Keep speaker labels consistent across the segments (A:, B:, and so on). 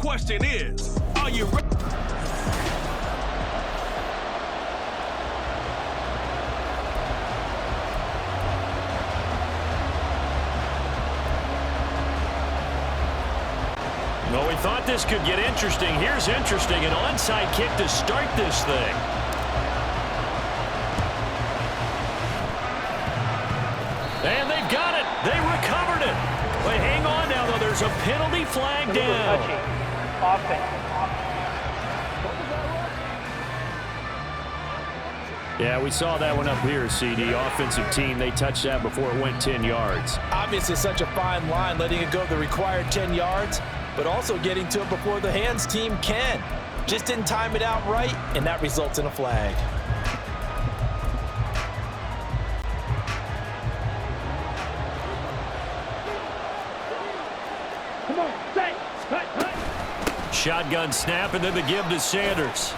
A: question is, are you ready?
B: Well, we thought this could get interesting. Here's interesting. An onside kick to start this thing. And they've got it. They recovered it. But hang on now, though. There's a penalty flag down. Yeah, we saw that one up here, CD. Offensive team, they touched that before it went 10 yards.
C: Obviously, such a fine line, letting it go the required 10 yards, but also getting to it before the hands team can. Just didn't time it out right, and that results in a flag.
B: Shotgun snap, and then the give to Sanders.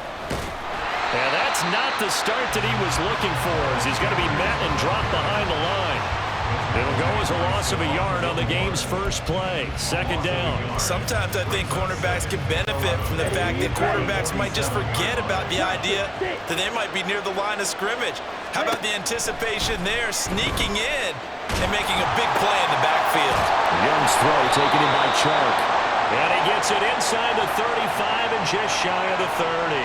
B: And that's not the start that he was looking for, as he's going to be met and dropped behind the line. It'll go as a loss of a yard on the game's first play. Second down.
C: Sometimes I think cornerbacks can benefit from the fact that quarterbacks might just forget about the idea that they might be near the line of scrimmage. How about the anticipation there, sneaking in and making a big play in the backfield?
B: Young's throw taken in by Chark. And he gets it inside the 35 and just shy of the 30.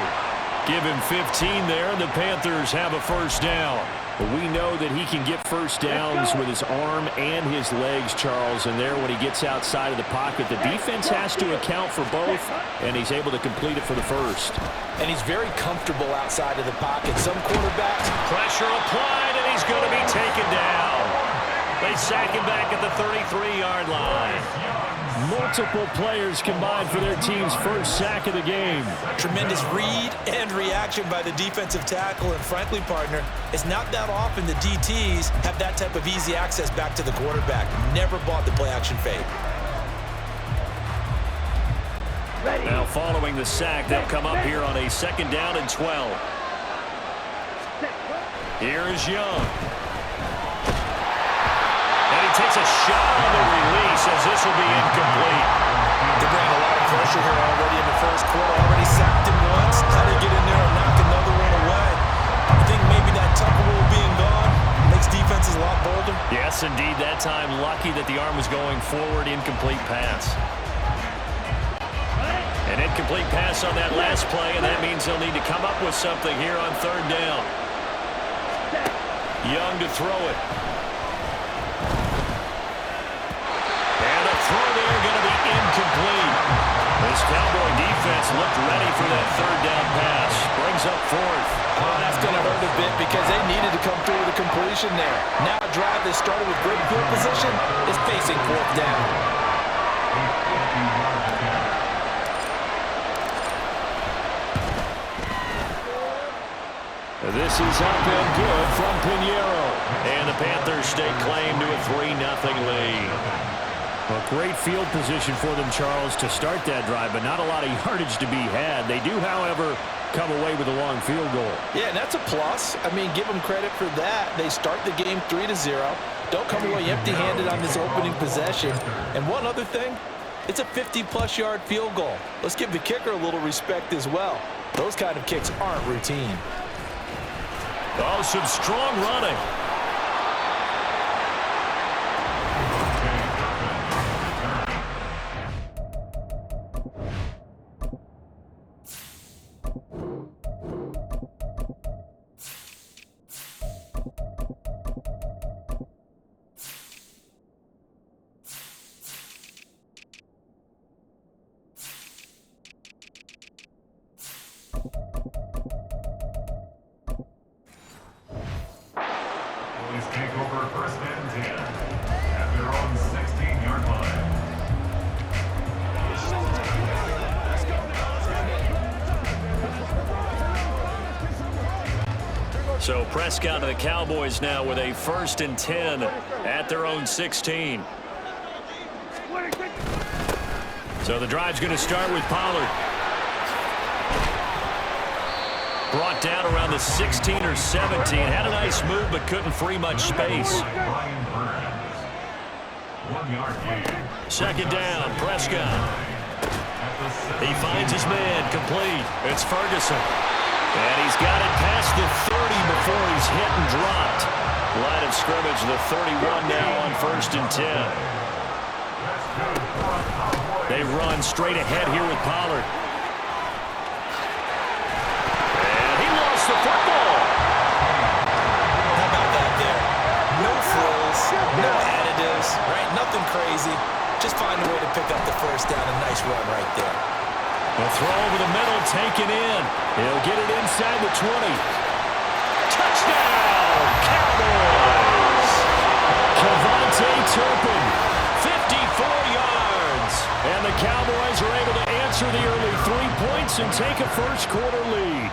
B: Give him 15 there, and the Panthers have a first down. But we know that he can get first downs with his arm and his legs, Charles. And there, when he gets outside of the pocket, the defense has to account for both, and he's able to complete it for the first.
C: And he's very comfortable outside of the pocket. Some quarterbacks...
B: Pressure applied, and he's going to be taken down. They sack him back at the 33-yard line. Multiple players combined for their team's first sack of the game.
C: Tremendous read and reaction by the defensive tackle. And frankly, partner, it's not that often the DTs have that type of easy access back to the quarterback. Never bought the play-action fade.
B: Now following the sack, they'll come up here on a second down and 12. Here is Young. And he takes a shot on the release as this will be incomplete.
C: They're bringing a lot of pressure here already in the first quarter. Already sacked him once. How to get in there and knock another one away. I think maybe that Tucker rule being gone makes defenses a lot bolder.
B: Yes, indeed. That time, lucky that the arm was going forward. Incomplete pass. An incomplete pass on that last play, and that means they'll need to come up with something here on third down. Young to throw it. And a throw there going to be incomplete. This Cowboy defense looked ready for that third down pass. Brings up fourth.
C: Oh, that's going to hurt a bit because they needed to come through with a completion there. Now a drive that started with great field position is facing fourth down.
B: This is up and good from Pinheiro. And the Panthers stake claim to a 3-0 lead. A great field position for them, Charles, to start that drive, but not a lot of yardage to be had. They do, however, come away with a long field goal. Yeah, and that's a plus. I mean, give them credit for that. They start the game 3-0. Don't come away empty-handed on this opening possession. And one other thing, it's a 50-plus yard field goal. Let's give the kicker a little respect as well. Those kind of kicks aren't routine. Oh, some strong running. So Prescott and the Cowboys now with a 1st and 10 at their own 16. So the drive's going to start with Pollard. Brought down around the 16 or 17. Had a nice move but couldn't free much space.
D: 1 yard gain.
B: Second down, Prescott. He finds his man complete. It's Ferguson. And he's got it past the 30 before he's hit and dropped. Line of scrimmage, the 31 now on 1st and 10. They run straight ahead here with Pollard. And he lost the football.
C: How about that there? No frills, no additives, right? Nothing crazy. Just find a way to pick up the first down. A nice run right there.
B: The throw over the middle, taken in. He'll get it inside the 20. Touchdown, Cowboys! Kevontae Turpin, 54 yards. And the Cowboys are able to answer the early 3 points and take a first-quarter lead.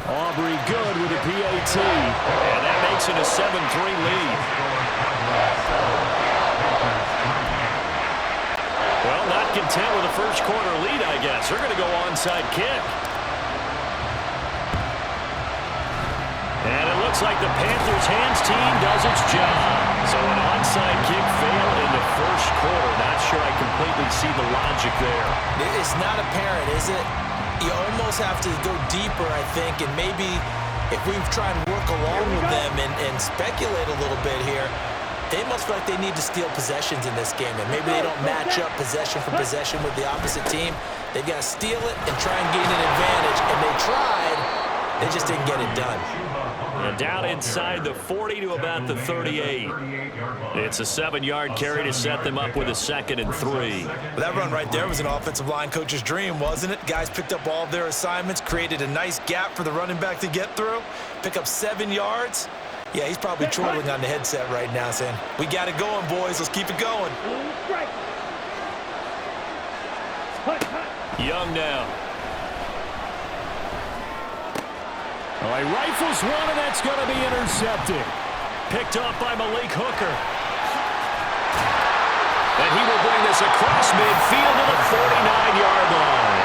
B: Aubrey good with a PAT. And that makes it a 7-3 lead. Well, not content with a first-quarter lead, I guess. They're going to go onside kick. And it looks like the Panthers' hands team does its job. So an onside kick fail in the first quarter. Not sure I completely see the logic there.
C: It's not apparent, is it? You almost have to go deeper, I think, and maybe if we try and work along with them and speculate a little bit here, they must feel like they need to steal possessions in this game, and maybe they don't match up possession for possession with the opposite team. They've got to steal it and try and gain an advantage, and they tried. They just didn't get it done.
B: And down inside the 40 to about the 38. It's a 7-yard carry to set them up with a 2nd and 3.
C: Well, that run right there was an offensive line coach's dream, wasn't it? Guys picked up all of their assignments, created a nice gap for the running back to get through, pick up 7 yards. Yeah, he's probably trolling on the headset right now saying, we got it going, boys. Let's keep it going.
B: Young now. Oh, he rifles one, and that's going to be intercepted. Picked off by Malik Hooker. And he will bring this across midfield to the 49-yard line.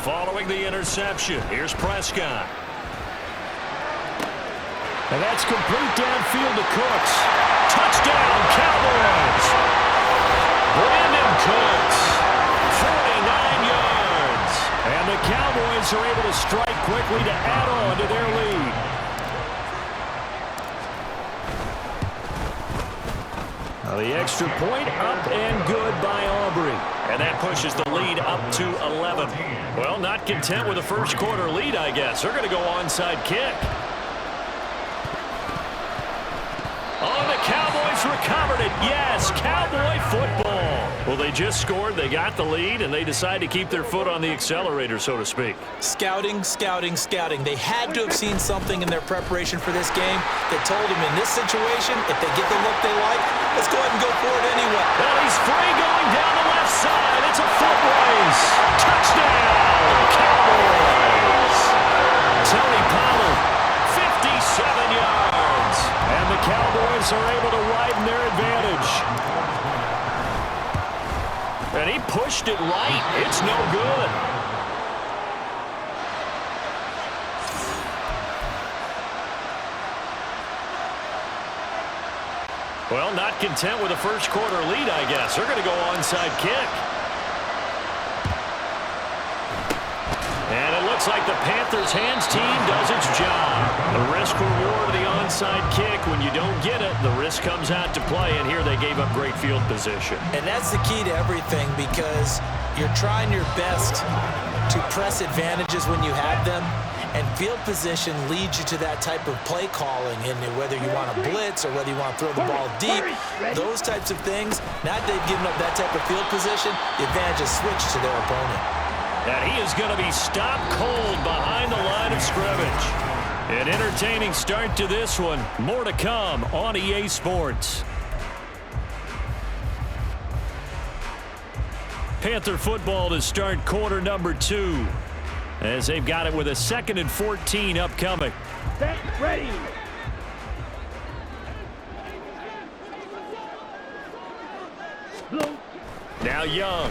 B: Following the interception, here's Prescott. And that's complete downfield to Cooks. Touchdown, Cowboys! Brandon Cooks, 49 yards. And the Cowboys are able to strike quickly to add on to their lead. Now the extra point up and good by Aubrey. And that pushes the lead up to 11. Well, not content with a first-quarter lead, I guess. They're going to go onside kick. Oh, the Cowboys recovered it. Yes, Cowboy football. Well, they just scored. They got the lead, and they decide to keep their foot on the accelerator, so to speak.
C: Scouting, scouting, scouting. They had to have seen something in their preparation for this game that told them in this situation, if they get the look they like, let's go ahead and go for it anyway.
B: Well, he's free going down the left side. It's a foot race. Touchdown, Cowboys. Tony Pollard, 57 yards. And the Cowboys are able to widen their advantage. And he pushed it right. It's no good. Well, not content with a first-quarter lead, I guess. They're going to go onside kick. And it looks like the Panthers' hands team does its job. The risk-reward of the onside kick. When you don't get it, the risk comes out to play, and here they gave up great field position.
C: And that's the key to everything, because you're trying your best to press advantages when you have them, and field position leads you to that type of play calling, and whether you want to blitz or whether you want to throw the ball deep, those types of things, now that they've given up that type of field position, the advantage is switched to their opponent.
B: And he is going to be stopped cold behind the line of scrimmage. An entertaining start to this one. More to come on EA Sports. Panther football to start quarter number 2. As they've got it with a 2nd and 14 upcoming.
A: Set, ready.
B: Now Young.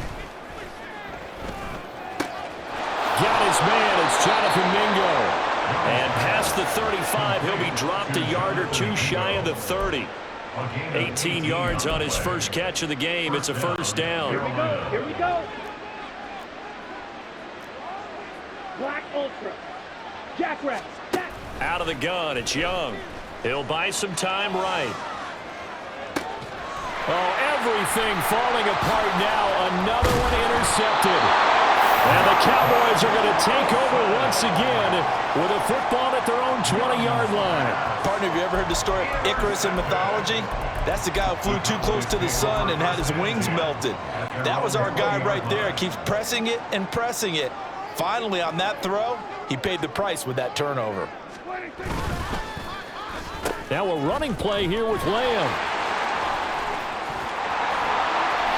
B: Got his man. It's Jonathan Mingo. And past the 35, he'll be dropped a yard or two shy of the 30. 18 yards on his first catch of the game. It's a first down.
D: Here we go. Here we go. Black Ultra. Jackrabbit.
B: Out of the gun, it's Young. He'll buy some time right. Oh, everything falling apart now. Another one intercepted. And the Cowboys are going to take over once again with a football at their own 20-yard line.
C: Partner, have you ever heard the story of Icarus in mythology? That's the guy who flew too close to the sun and had his wings melted. That was our guy right there. Keeps pressing it and pressing it. Finally, on that throw, he paid the price with that turnover.
B: Now a running play here with Lamb.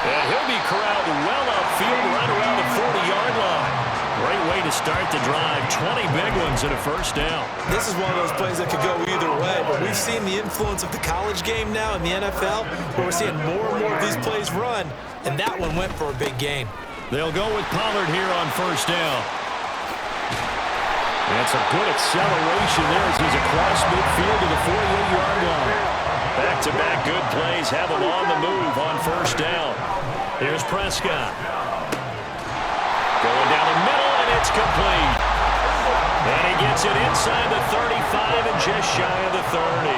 B: And he'll be corralled well upfield right around the 40-yard line. Great way to start the drive. 20 big ones and a first down.
C: This is one of those plays that could go either way, but we've seen the influence of the college game now in the NFL, where we're seeing more and more of these plays run, and that one went for a big gain.
B: They'll go with Pollard here on first down. That's a good acceleration there as he's across midfield to the 48-yard line. Back-to-back good plays have him on the move on first down. Here's Prescott. Going down the middle, and it's complete. And he gets it inside the 35 and just shy of the 30.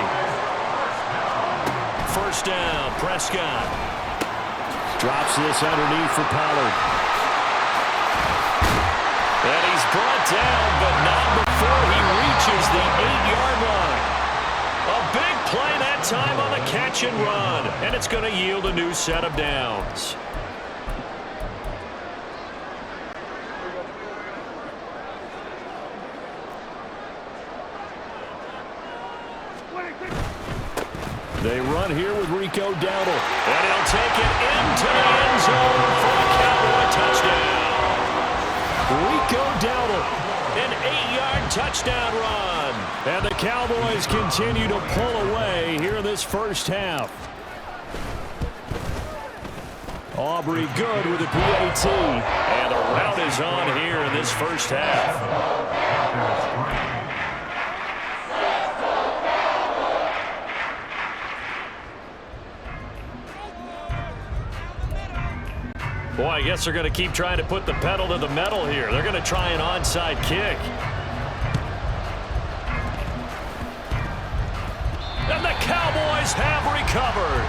B: First down, Prescott. Drops this underneath for Pollard. And he's brought down, but not before he reaches the 8-yard line. A big play that time on the catch and run. And it's going to yield a new set of downs. They run here with Rico Dowdle. And he'll take it into the end zone for a Cowboy touchdown. Rico Dowdle, an 8-yard touchdown run. And the Cowboys continue to pull away here in this first half. Aubrey good with the PAT. And the route is on here in this first half. Boy, I guess they're going to keep trying to put the pedal to the metal here. They're going to try an onside kick. And the Cowboys have recovered.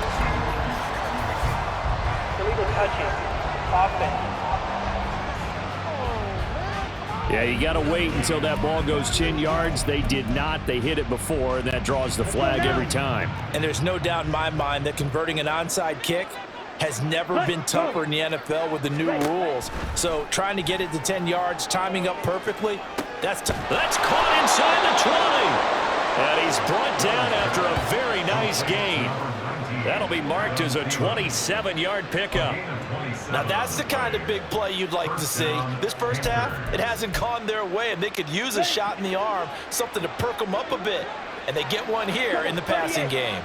D: Illegal touching. Offense.
B: Yeah, you got to wait until that ball goes 10 yards. They did not. They hit it before, and that draws the flag every time.
C: And there's no doubt in my mind that converting an onside kick has never been tougher in the NFL with the new rules. So trying to get it to 10 yards, timing up perfectly, that's
B: caught inside the 20. And he's brought down after a very nice gain. That'll be marked as a 27-yard pickup.
C: Now that's the kind of big play you'd like to see. This first half, it hasn't gone their way, and they could use a shot in the arm, something to perk them up a bit. And they get one here in the passing game.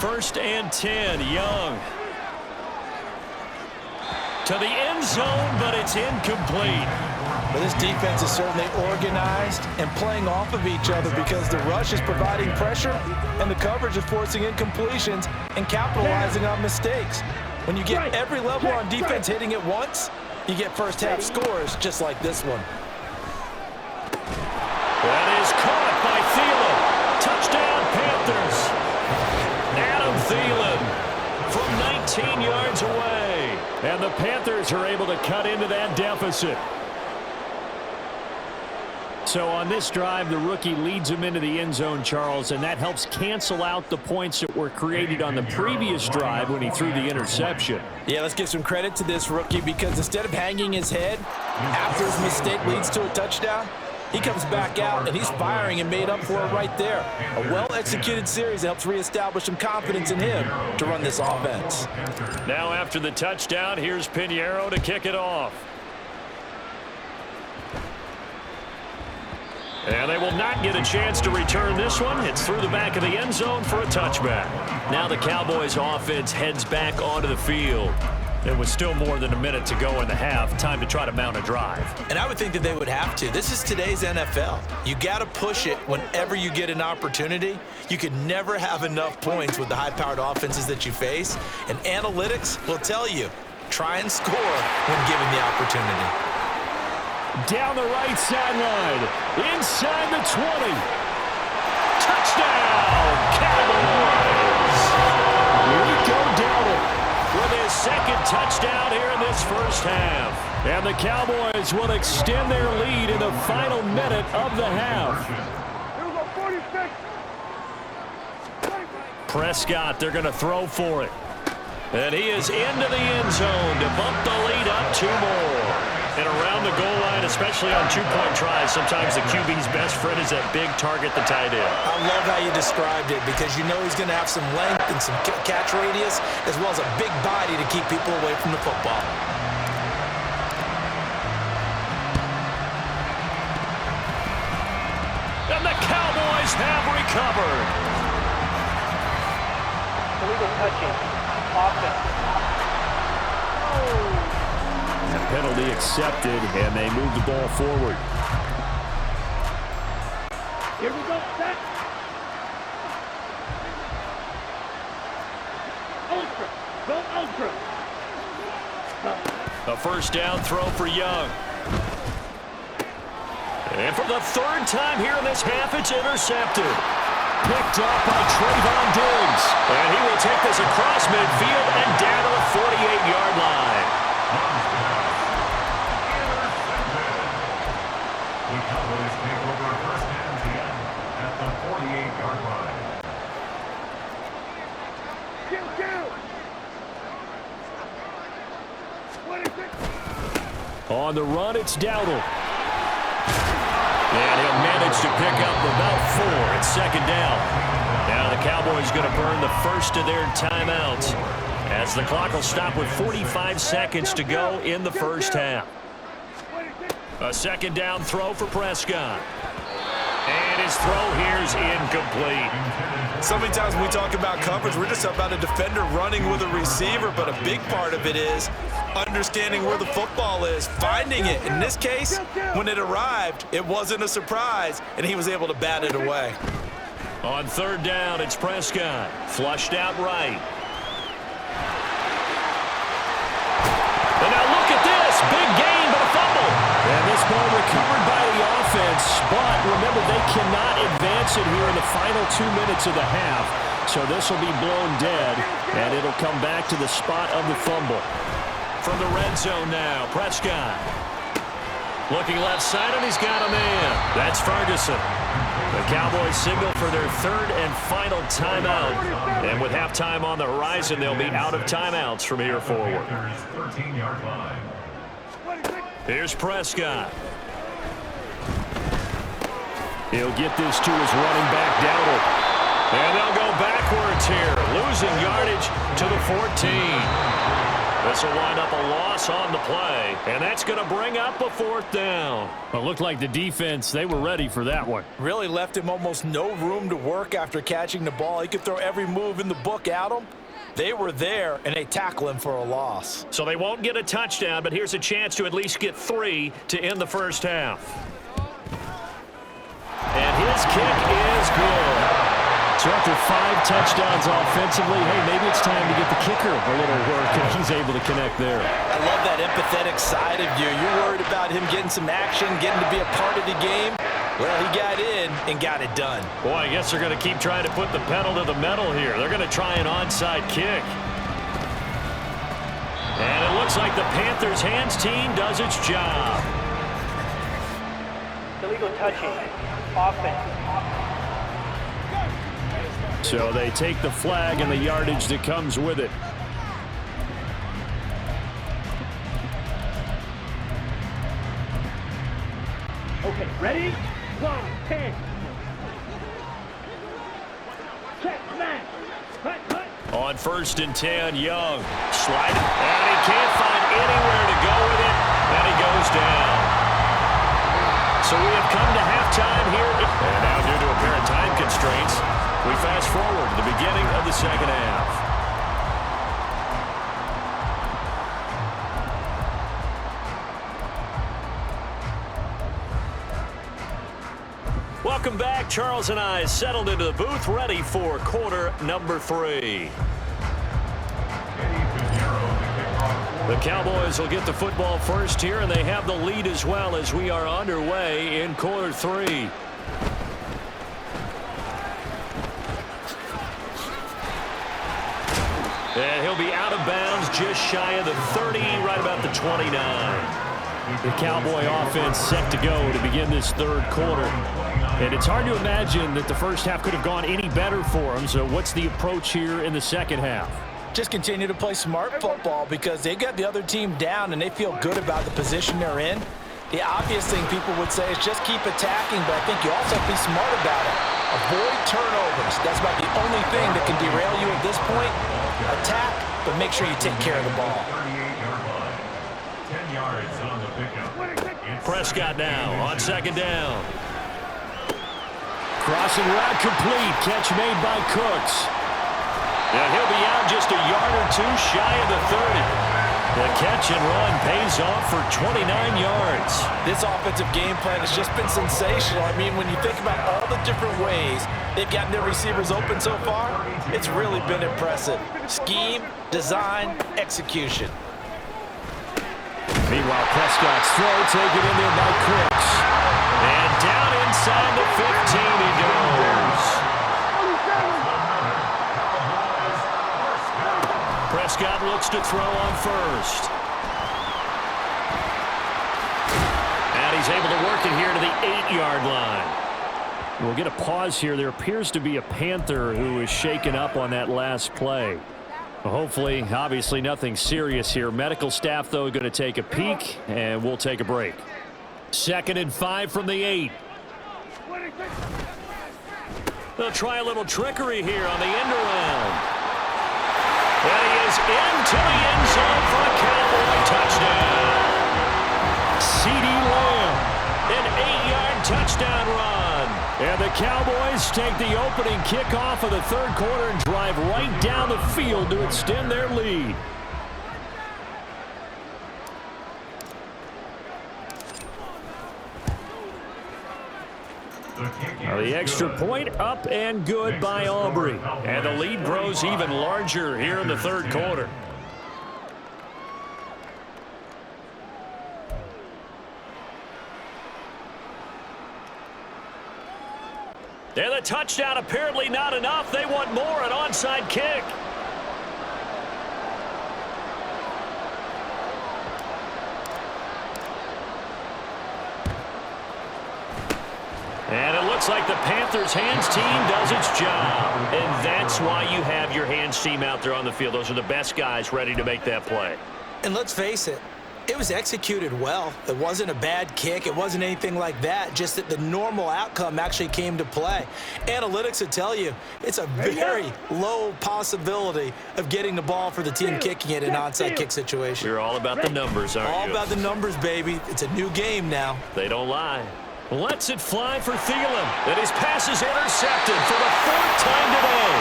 B: First and 10, Young. To the end zone, but it's incomplete.
C: But this defense is certainly organized and playing off of each other because the rush is providing pressure and the coverage is forcing incompletions and capitalizing on mistakes. When you get every level on defense hitting it once, you get first half scores just like this one.
B: That is caught by Thielen. Touchdown, Panthers. Adam Thielen from 19 yards away. And the Panthers are able to cut into that deficit. So on this drive, the rookie leads him into the end zone, Charles, and that helps cancel out the points that were created on the previous drive when he threw the interception.
C: Yeah, let's give some credit to this rookie because instead of hanging his head after his mistake leads to a touchdown, he comes back out and he's firing and made up for it right there. A well-executed series helps reestablish some confidence in him to run this offense.
B: Now after the touchdown, here's Pinheiro to kick it off. And they will not get a chance to return this one. It's through the back of the end zone for a touchback. Now the Cowboys offense heads back onto the field. It was still more than a minute to go in the half. Time to try to mount a drive.
C: And I would think that they would have to. This is today's NFL. You got to push it whenever you get an opportunity. You could never have enough points with the high-powered offenses that you face. And analytics will tell you, try and score when given the opportunity.
B: Down the right sideline, inside the 20. Touchdown, Cowboys! Rico Dowdle with his second touchdown here in this first half. And the Cowboys will extend their lead in the final minute of the half. Prescott, they're going to throw for it. And he is into the end zone to bump the lead up 2 more. And around the goal line, especially on two-point tries, sometimes the QB's best friend is that big target, the tight end.
C: I love how you described it because you know he's going to have some length and some catch radius as well as a big body to keep people away from the football.
B: And the Cowboys have recovered.
D: Illegal touching. Offense.
B: Penalty accepted, and they move the ball forward.
D: Here we go. Set. Ultra. Go ultra.
B: A first down throw for Young. And for the third time here in this half, it's intercepted. Picked up by Trayvon Diggs. And he will take this across midfield and down to the 48-yard line. On the run, it's Dowdle. And he'll manage to pick up about 4. It's second down. Now the Cowboys going to burn the first of their timeouts as the clock will stop with 45 seconds to go in the first half. A second down throw for Prescott. And his throw here is incomplete.
C: So many times when we talk about coverage, we're just about a defender running with a receiver, but a big part of it is understanding where the football is, finding it. In this case, when it arrived, it wasn't a surprise, and he was able to bat it away.
B: On third down, it's Prescott. Flushed out right. And now look at this. Big gain, but a fumble. And this ball recovered by the offense, but remember, they cannot advance it here in the final 2 minutes of the half. So this will be blown dead, and it'll come back to the spot of the fumble. From the red zone now, Prescott. Looking left side, and he's got a man. That's Ferguson. The Cowboys signal for their third and final timeout. And with halftime on the horizon, they'll be out of timeouts from here forward. Here's Prescott. He'll get this to his running back, Dowdle. And they'll go backwards here, losing yardage to the 14. This will wind up a loss on the play, and that's going to bring up a 4th down. Well, it looked like the defense, they were ready for that one.
C: Really left him almost no room to work after catching the ball. He could throw every move in the book at him. They were there, and they tackle him for a loss.
B: So they won't get a touchdown, but here's a chance to at least get 3 to end the first half. And his kick is good. So after 5 touchdowns offensively, hey, maybe it's time to get the kicker a little work, and he's able to connect there.
C: I love that empathetic side of you. You're worried about him getting some action, getting to be a part of the game. Well, he got in and got it done.
B: Boy, I guess they're going to keep trying to put the pedal to the metal here. They're going to try an onside kick. And it looks like the Panthers' hands team does its job.
D: Illegal touching. Offense.
B: So they take the flag and the yardage that comes with it.
D: Okay, ready? 1, 10. Check, smash. Cut.
B: On 1st and 10, Young. Sliding. And he can't find anywhere to go with it. And he goes down. So So we have come to halftime here. And now due to apparent time constraints, we fast forward to the beginning of the second half. Welcome back. Charles and I settled into the booth, ready for quarter number 3. The Cowboys will get the football first here, and they have the lead as well as we are underway in quarter 3. And he'll be out of bounds just shy of the 30, right about the 29. The Cowboy offense set to go to begin this third quarter. And it's hard to imagine that the first half could have gone any better for them. So what's the approach here in the second half?
E: Just continue to play smart football because they got the other team down and they feel good about the position they're in. The obvious thing people would say is just keep attacking, but I think you also have to be smart about it. Avoid turnovers. That's about the only thing that can derail you at this point. Attack, but make sure you take care of the ball.
A: 10 yards on the pickup.
B: Prescott now on second down. Crossing route complete. Catch made by Cooks. And he'll be out just a yard or two shy of the 30. The catch and run pays off for 29 yards.
E: This offensive game plan has just been sensational. I mean, when you think about all the different ways they've gotten their receivers open so far, it's really been impressive. Scheme, design, execution.
B: Meanwhile, Prescott's throw taken in there by Cooks. And down inside the 15 he goes. Prescott looks to throw on first. And he's able to work it here to the 8-yard line. We'll get a pause here. There appears to be a Panther who is shaken up on that last play. Hopefully, obviously nothing serious here. Medical staff, though, going to take a peek, and we'll take a break. 2nd and 5 from the 8. They'll try a little trickery here on the end around. And he is into the end zone for a Cowboy touchdown. C.D. Lamb, an 8-yard touchdown run. And the Cowboys take the opening kickoff of the third quarter and drive right down the field to extend their lead. The extra point up and good by Aubrey. And the lead grows even larger here in the third quarter. And the touchdown apparently not enough. They want more, an onside kick. And it looks like the Panthers' hands team does its job. And that's why you have your hands team out there on the field. Those are the best guys ready to make that play.
E: And let's face it, it was executed well. It wasn't a bad kick. It wasn't anything like that. Just that the normal outcome actually came to play. Analytics would tell you it's a very low possibility of getting the ball for the team kicking it in an onside kick situation.
B: You're all about the numbers, aren't you?
E: All about the numbers, baby. It's a new game now.
B: They don't lie. Lets it fly for Thielen. And his pass is intercepted for the 4th time today.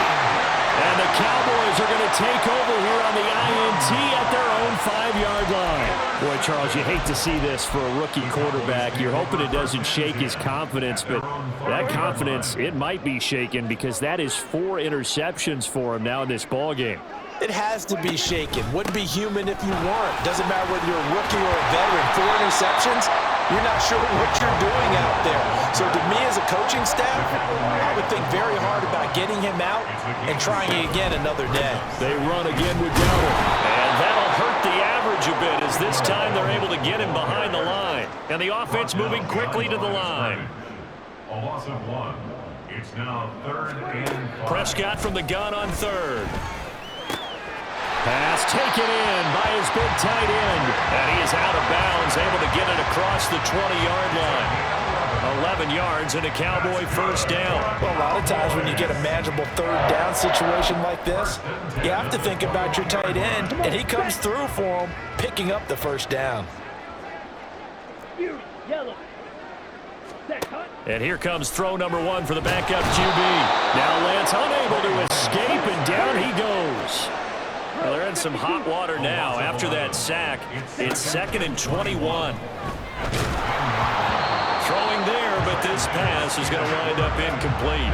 B: And the Cowboys are going to take over here on the INT at their own 5-yard line. Boy, Charles, you hate to see this for a rookie quarterback. You're hoping it doesn't shake his confidence, but that confidence, it might be shaken because that is 4 interceptions for him now in this ballgame.
E: It has to be shaken. Wouldn't be human if you weren't. Doesn't matter whether you're a rookie or a veteran. 4 interceptions, you're not sure what you're doing out there. So to me as a coaching staff, I would think very hard about getting him out and trying it again another day.
B: They run again with Dowdle. And that'll hurt the average a bit as this time they're able to get him behind the line. And the offense moving quickly to the line.
A: A loss of 1. It's now 3rd and 5.
B: Prescott from the gun on 3rd. Pass taken in by his big tight end. And he is out of bounds, able to get it across the 20-yard line. 11 yards and a Cowboy first down.
E: Well, a lot of times when you get a manageable 3rd down situation like this, you have to think about your tight end, and he comes through for him, picking up the first down.
D: You, yellow.
B: And here comes throw number 1 for the backup QB. Now Lance unable to escape, and down he goes. Well, they're in some hot water now. After that sack, it's 2nd and 21. Throwing there, but this pass is going to wind up incomplete.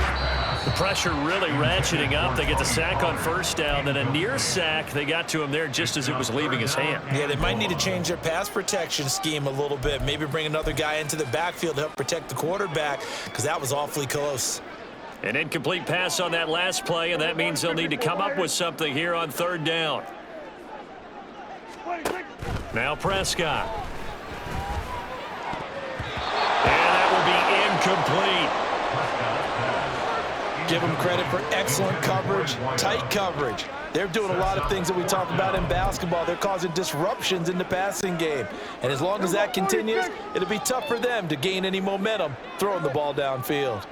B: The pressure really ratcheting up. They get the sack on first down, then a near sack. They got to him there just as it was leaving his hand.
E: Yeah, they might need to change their pass protection scheme a little bit. Maybe bring another guy into the backfield to help protect the quarterback, because that was awfully close.
B: An incomplete pass on that last play, and that means they'll need to come up with something here on 3rd down. Now Prescott. And that will be incomplete.
E: Give them credit for excellent coverage, tight coverage. They're doing a lot of things that we talk about in basketball. They're causing disruptions in the passing game. And as long as that continues, it'll be tough for them to gain any momentum throwing the ball downfield.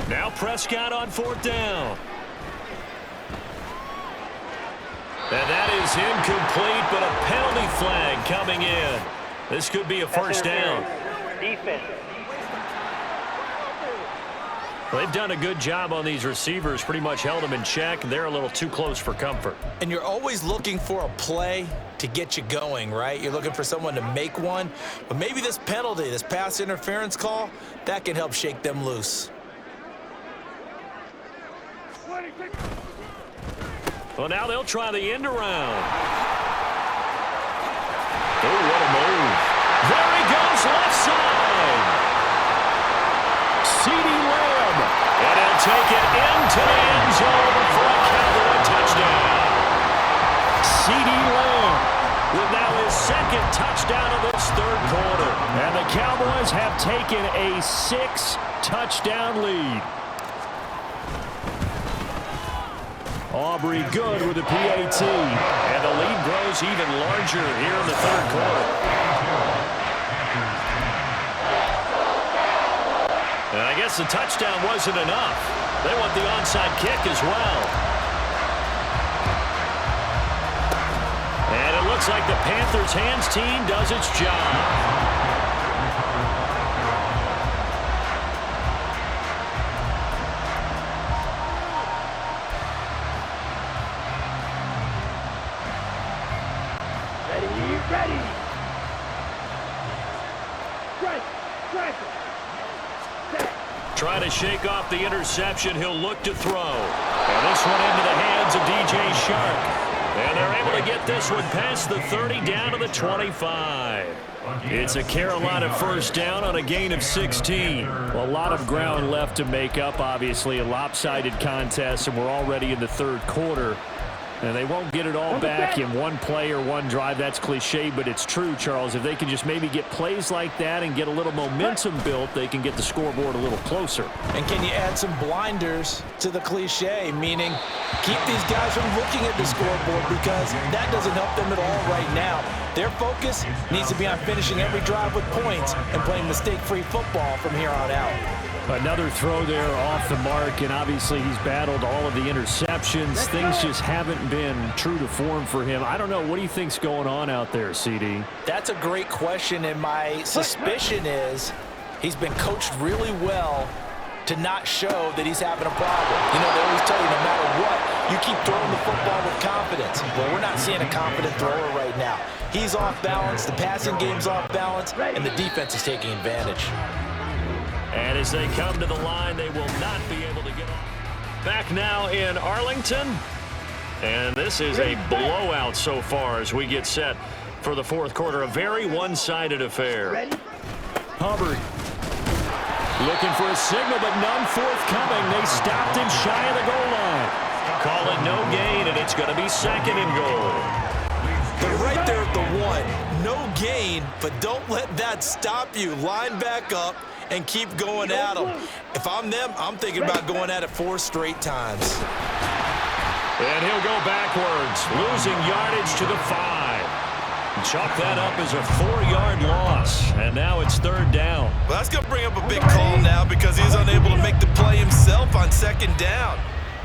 B: Now Prescott on 4th down. And that is incomplete, but a penalty flag coming in. This could be a first down.
D: Defense.
B: They've done a good job on these receivers, pretty much held them in check. They're a little too close for comfort.
E: And you're always looking for a play to get you going, right? You're looking for someone to make one. But maybe this penalty, this pass interference call, that can help shake them loose.
B: Well, now they'll try the end around. Oh, what a move. There he goes, left side. CeeDee Lamb. And he'll take it into the end zone for a Cowboy touchdown. CeeDee Lamb with now his 2nd touchdown of this 3rd quarter. And the Cowboys have taken a 6-touchdown lead. Aubrey good with the PAT. And the lead grows even larger here in the 3rd quarter. And I guess the touchdown wasn't enough. They want the onside kick as well. And it looks like the Panthers hands team does its job.
D: Ready. Strike.
B: Trying to shake off the interception. He'll look to throw. And this one into the hands of DJ Shark. And they're able to get this one past the 30 down to the 25. It's a Carolina first down on a gain of 16. Well, a lot of ground left to make up, obviously. A lopsided contest, and we're already in the 3rd quarter. And they won't get it all back in one play or one drive. That's cliche, but it's true, Charles. If they can just maybe get plays like that and get a little momentum built, they can get the scoreboard a little closer.
E: And can you add some blinders to the cliche, meaning keep these guys from looking at the scoreboard, because that doesn't help them at all right now. Their focus needs to be on finishing every drive with points and playing mistake-free football from here on out.
B: Another throw there off the mark, and obviously he's battled all of the interceptions. Things just haven't been true to form for him. I don't know. What do you think's going on out there, CD?
E: That's a great question, and my suspicion is he's been coached really well to not show that he's having a problem. You know, they always tell you no matter what, you keep throwing the football with confidence. Well, we're not seeing a confident thrower right now. He's off balance, the passing game's off balance, and the defense is taking advantage.
B: And as they come to the line, they will not be able to get off. Back now in Arlington. And this is a blowout so far as we get set for the 4th quarter. A very one-sided affair. Hubbard looking for a signal, but none forthcoming. They stopped him shy of the goal line. Call it no gain, and it's going to be 2nd and goal.
E: They're right there at the 1. No gain, but don't let that stop you. Line back up and keep going at them. If I'm them, I'm thinking about going at it 4 straight times.
B: And he'll go backwards, losing yardage to the 5. Chalk that up as a 4-yard loss, and now it's 3rd down.
C: Well, that's going to bring up a big call now because he's unable to make the play himself on 2nd down.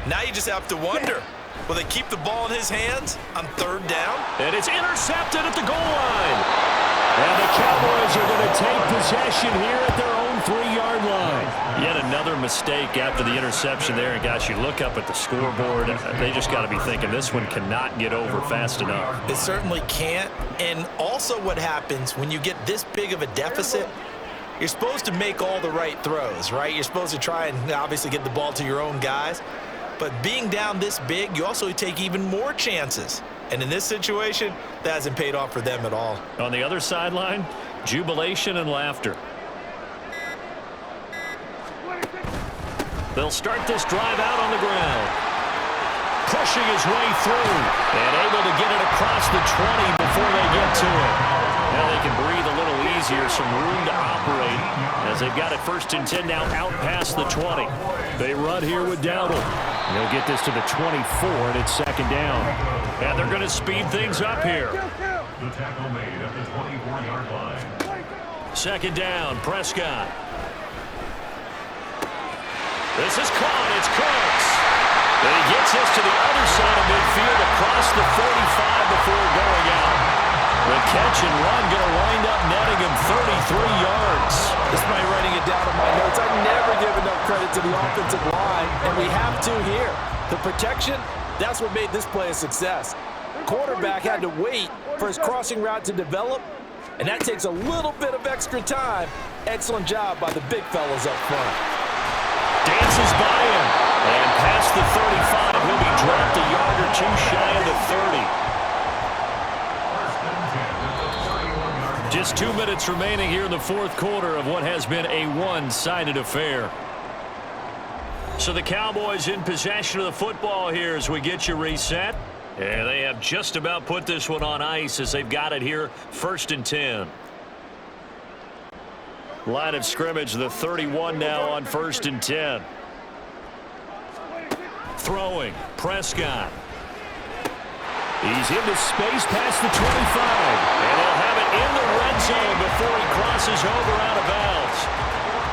C: Now you just have to wonder, Will they keep the ball in his hands on third down?
B: And it's intercepted at the goal line. And the Cowboys are going to take possession here at their own 3-yard line. Yet another mistake after the interception there. And, gosh, you look up at the scoreboard. They just got to be thinking this one cannot get over fast enough.
C: It certainly can't. And also what happens when you get this big of a deficit, you're supposed to make all the right throws, right? You're supposed to try and obviously get the ball to your own guys. But being down this big, you also take even more chances. And in this situation, that hasn't paid off for them at all.
B: On the other sideline, jubilation and laughter. They'll start this drive out on the ground. Pushing his way through and able to get it across the 20 before they get to it. Now they can breathe a little easier, some room to operate as they've got it 1st and 10 now out past the 20. They run here with Dowdle. They'll get this to the 24, and it's 2nd down. And they're going to speed things up here.
A: The tackle made at the 24-yard line.
B: 2nd down, Prescott. This is caught. It's Cooks. And he gets this to the other side of midfield across the 45 before going out. The catch and run going to wind up netting him 33 yards.
E: This is my writing it down in my notes. I never give enough credit to the offensive line, and we have to here. The protection, that's what made this play a success. Quarterback had to wait for his crossing route to develop, and that takes a little bit of extra time. Excellent job by the big fellas up front.
B: Dances by him, and past the 35, he'll be dropped a yard or two shy of the 30. Just 2 minutes remaining here in the 4th quarter of what has been a one-sided affair. So the Cowboys in possession of the football here as we get you reset. And they have just about put this one on ice as they've got it here 1st and 10. Line of scrimmage, the 31 now on 1st and 10. Throwing, Prescott. He's into space past the 25. And he'll have it in the red zone before he crosses over out of bounds.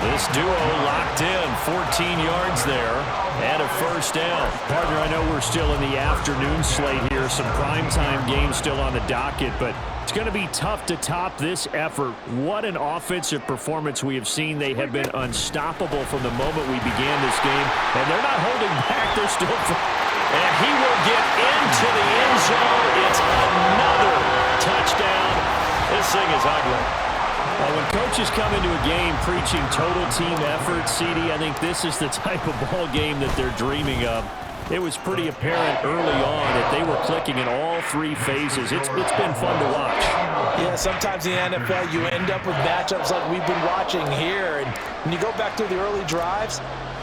B: This duo locked in, 14 yards there, and a 1st down. Partner, I know we're still in the afternoon slate here, some primetime games still on the docket, but it's going to be tough to top this effort. What an offensive performance we have seen. They have been unstoppable from the moment we began this game, and they're not holding back. They're still... And he will get into the end zone. It's another touchdown. This thing is ugly. When coaches come into a game preaching total team effort, CD, I think this is the type of ball game that they're dreaming of. It was pretty apparent early on that they were clicking in all 3 phases. It's been fun to watch.
E: Yeah, sometimes in the NFL you end up with matchups like we've been watching here. And when you go back to the early drives,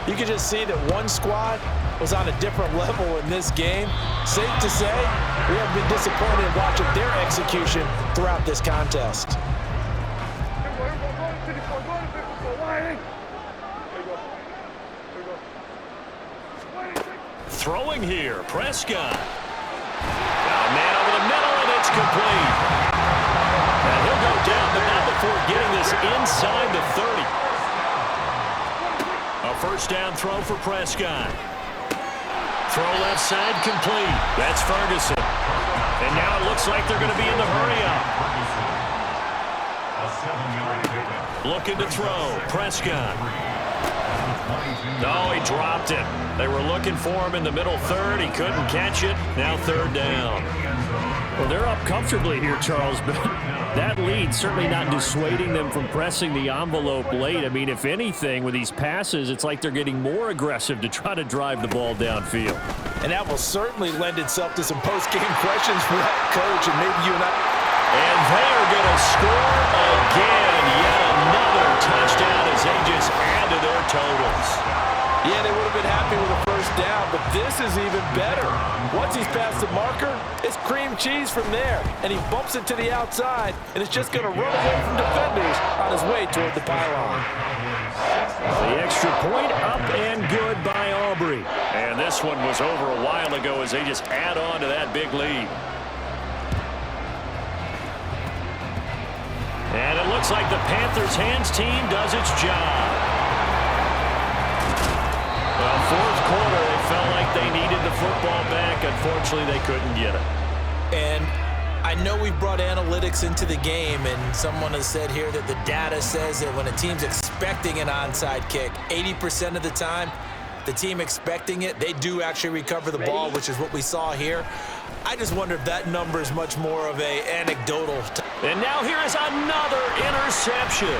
E: you can just see that one squad was on a different level in this game. Safe to say, we have been disappointed in watching their execution throughout this contest.
B: Throwing here, Prescott. A man over the middle, and it's complete. And he'll go down, but not before getting this inside the 30. A 1st down throw for Prescott. Throw left side complete. That's Ferguson. And now it looks like they're going to be in the hurry-up. Looking to throw. Prescott. No, he dropped it. They were looking for him in the middle 3rd. He couldn't catch it. Now 3rd down. Well, they're up comfortably here, Charles, but that lead certainly not dissuading them from pressing the envelope late. I mean, if anything, with these passes, it's like they're getting more aggressive to try to drive the ball downfield.
E: And that will certainly lend itself to some post-game questions for that coach, and maybe you and I.
B: And they are going to score again. Yet another touchdown as they just add to their totals.
E: Yeah, they would have been happy with a 1st down, but this is even better. Once he's past the marker, it's cream cheese from there, and he bumps it to the outside, and it's just going to run away from defenders on his way toward the pylon.
B: The extra point up and good by Aubrey. And this one was over a while ago as they just add on to that big lead. And it looks like the Panthers' hands team does its job. Well, 4th quarter, they felt like they needed the football back. Unfortunately, they couldn't get it.
E: And I know we've brought analytics into the game, and someone has said here that the data says that when a team's expecting an onside kick, 80% of the time, the team expecting it, they do actually recover the ball, which is what we saw here. I just wonder if that number is much more of a anecdotal.
B: And now here is another interception.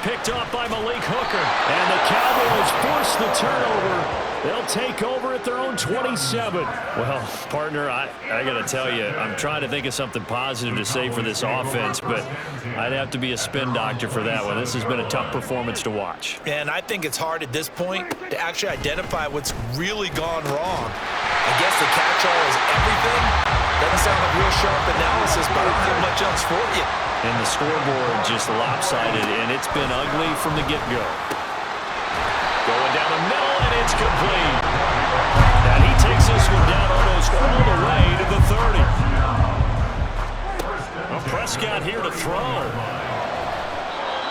B: Picked off by Malik Hooker. And the Cowboys force the turnover. They'll take over at their own 27. Well, partner, I got to tell you, I'm trying to think of something positive to say for this offense, but I'd have to be a spin doctor for that one. This has been a tough performance to watch.
E: And I think it's hard at this point to actually identify what's really gone wrong. I guess the catch-all is everything. Doesn't sound like real sharp analysis, but I don't have much else for you.
B: And the scoreboard just lopsided, and it's been ugly from the get-go. Going down the middle, and it's complete. And he takes this one down almost all the way to the 30. Well, Prescott here to throw.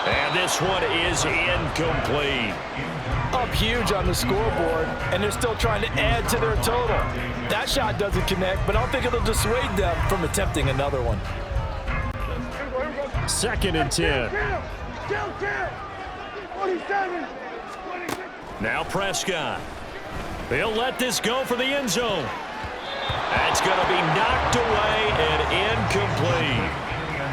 B: And this one is incomplete.
E: Up huge on the scoreboard, and they're still trying to add to their total. That shot doesn't connect, but I don't think it'll dissuade them from attempting another one.
B: 2nd and 10. Now Prescott. They'll let this go for the end zone. That's going to be knocked away and incomplete.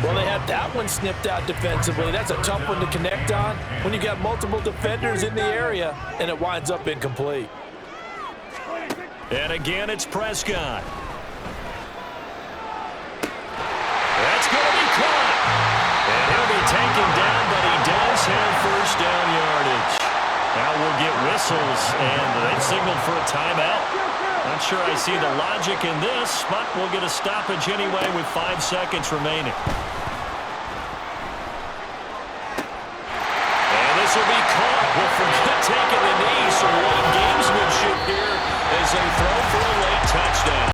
E: Well, they had that one snipped out defensively. That's a tough one to connect on when you got multiple defenders in the area, and it winds up incomplete.
B: And again, it's Prescott. That's going to be caught. And he'll be taken down, but he does have first down yardage. Now we'll get whistles, and they've signaled for a timeout. Not sure I see the logic in this, but we'll get a stoppage anyway with 5 seconds remaining. And this will be caught.